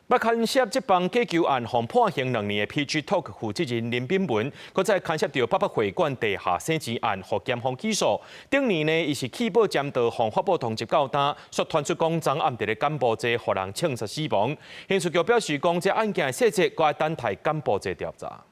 要牽涉這幫假球案，被判刑2年的 PG Talk 負責人林炳文，擱再牽涉到北北會館地下洗錢案，被檢方起訴。頂年呢，伊是棄保佔道，向法部通緝到單，說傳出講昨暗佇咧幹部節，互人槍殺死亡。刑事局表示講，這案件細節，擱要等待幹部節調查。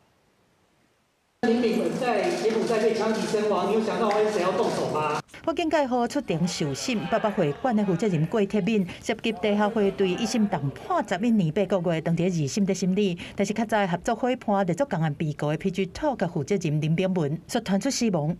林炳文在柬埔寨被槍擊身亡，你有想到會誰要動手嗎？法警介號出庭受審，北北會館的負責人郭鐵敏涉及地下會對一審重判11年8個月，當地2審的審理，但是較早合作伙伴合作共案被告的 PG Talk 負責人林炳文，說傳出死亡。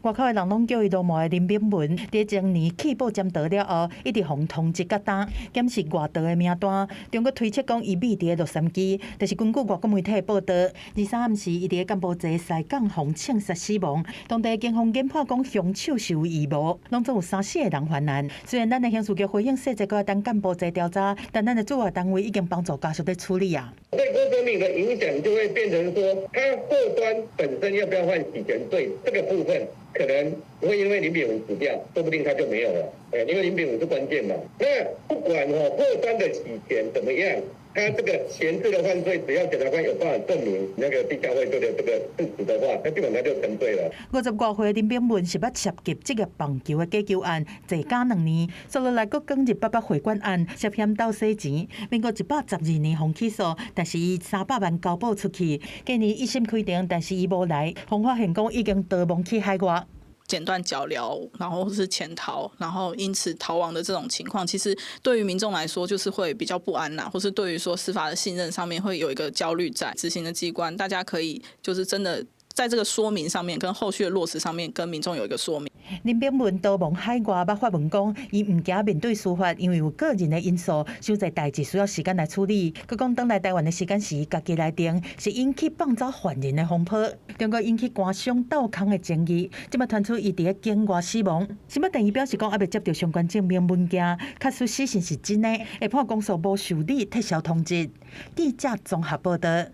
外口的人攏叫伊落幕的林炳文，佇前年棄保佔道了後，一直互通緝到單，檢視外道的名單，中國推測講伊秘佇洛杉磯，但是根據外國媒體報道，23暗時伊佇幹部節西港互槍殺死亡。當地警方研判講兇手是有預謀，攏總有3、4個人犯案。雖然咱的刑事局回應細節，擱要等幹部節調查，但咱的主要單位已經幫助家屬在處理啊。對郭哲敏的影響就會變成說，他後端本身要不要犯洗錢罪這個部分。可能不會因為林炳文死掉，說不定他就沒有了。因為林炳文是關鍵嘛。那不管後端的洗錢怎麼樣，他這個前置的犯罪，只要檢察官有辦法證明那個地下會對的這個事實的話，那基本上就成罪了。50多歲林炳文是要涉及職業棒球的假球案，坐監2年，接落來佫捲入北北會館案，涉嫌盜洗錢，民國112年被起訴，但是伊300萬交保出去。今年1審開庭，但是伊無來，方發現講已經逃亡去海外。剪斷腳鐐，然後是潛逃，然後因此逃亡的這種情況，其實對於民眾來說就是會比較不安吶，或是對於說司法的信任上面會有一個焦慮在。執行的機關，大家可以就是真的在這個說明上面，跟後續的落實上面，跟民眾有一個說明。林炳文逃亡海外，捌發文講，伊唔驚面對司法，因為有個人的因素，傷濟代誌需要時間來處理。佮講等來台灣的時間時，家己來定，是引起放走犯人的風波，中國引起官商鬥空的爭議。即馬傳出伊佇咧境外死亡，新北地院表示講，還未接到相關證明文件，確實死刑是真的，會判公訴無受理撤銷通緝。記者綜合報道。